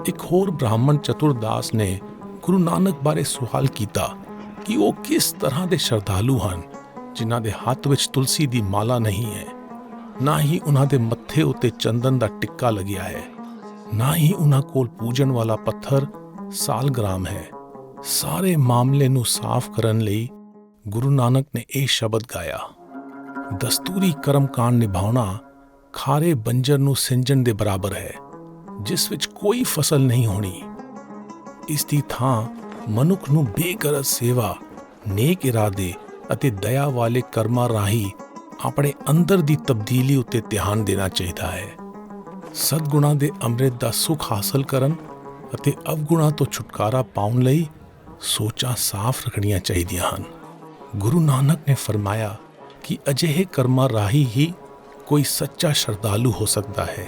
ਇੱਕ ਹੋਰ ਬ੍ਰਾਹਮਣ ਚਤੁਰਦਾਸ ਨੇ ਗੁਰੂ ਨਾਨਕ ਬਾਰੇ ਸਵਾਲ ਕੀਤਾ ਕਿ ਉਹ ਕਿਸ ਤਰ੍ਹਾਂ ਦੇ ਸ਼ਰਧਾਲੂ ਹਨ ਜਿਨ੍ਹਾਂ ਦੇ ਹੱਥ ਵਿੱਚ ਤੁਲਸੀ ਦੀ ਮਾਲਾ ਨਹੀਂ ਹੈ, ਨਾ ਹੀ ਉਹਨਾਂ ਦੇ ਮੱਥੇ ਉੱਤੇ ਚੰਦਨ ਦਾ ਟਿੱਕਾ ਲੱਗਿਆ ਹੈ, ਨਾ ਹੀ ਉਹਨਾਂ ਕੋਲ ਪੂਜਣ ਵਾਲਾ ਪੱਥਰ ਸਾਲਗ੍ਰਾਮ ਹੈ। ਸਾਰੇ ਮਾਮਲੇ ਨੂੰ ਸਾਫ਼ ਕਰਨ ਲਈ ਗੁਰੂ ਨਾਨਕ ਨੇ ਇਹ ਸ਼ਬਦ ਗਾਇਆ, ਦਸਤੂਰੀ ਕਰਮਕਾਂਡ ਨਿਭਾਉਣਾ ਖਾਰੇ ਬੰਜਰ ਨੂੰ ਸਿੰਜਣ ਦੇ ਬਰਾਬਰ ਹੈ, ਜਿਸ ਵਿੱਚ ਕੋਈ ਫਸਲ ਨਹੀਂ ਹੋਣੀ। ਇਸ ਦੀ ਥਾਂ ਮਨੁੱਖ ਨੂੰ ਬੇਗਰਜ਼ ਸੇਵਾ, ਨੇਕ ਇਰਾਦੇ ਅਤੇ ਦਇਆ ਵਾਲੇ ਕਰਮਾਂ ਰਾਹੀਂ ਆਪਣੇ ਅੰਦਰ ਦੀ ਤਬਦੀਲੀ ਉੱਤੇ ਧਿਆਨ ਦੇਣਾ ਚਾਹੀਦਾ ਹੈ। ਸਦਗੁਣਾਂ ਦੇ ਅੰਮ੍ਰਿਤ ਦਾ ਸੁੱਖ ਹਾਸਲ ਕਰਨ ਅਤੇ ਅਵਗੁਣਾਂ ਤੋਂ ਛੁਟਕਾਰਾ ਪਾਉਣ ਲਈ ਸੋਚਾਂ ਸਾਫ਼ ਰੱਖਣੀਆਂ ਚਾਹੀਦੀਆਂ ਹਨ। ਗੁਰੂ ਨਾਨਕ ਨੇ ਫਰਮਾਇਆ ਕਿ ਅਜਿਹੇ ਕਰਮਾਂ ਰਾਹੀਂ ਹੀ ਕੋਈ ਸੱਚਾ ਸ਼ਰਧਾਲੂ ਹੋ ਸਕਦਾ ਹੈ।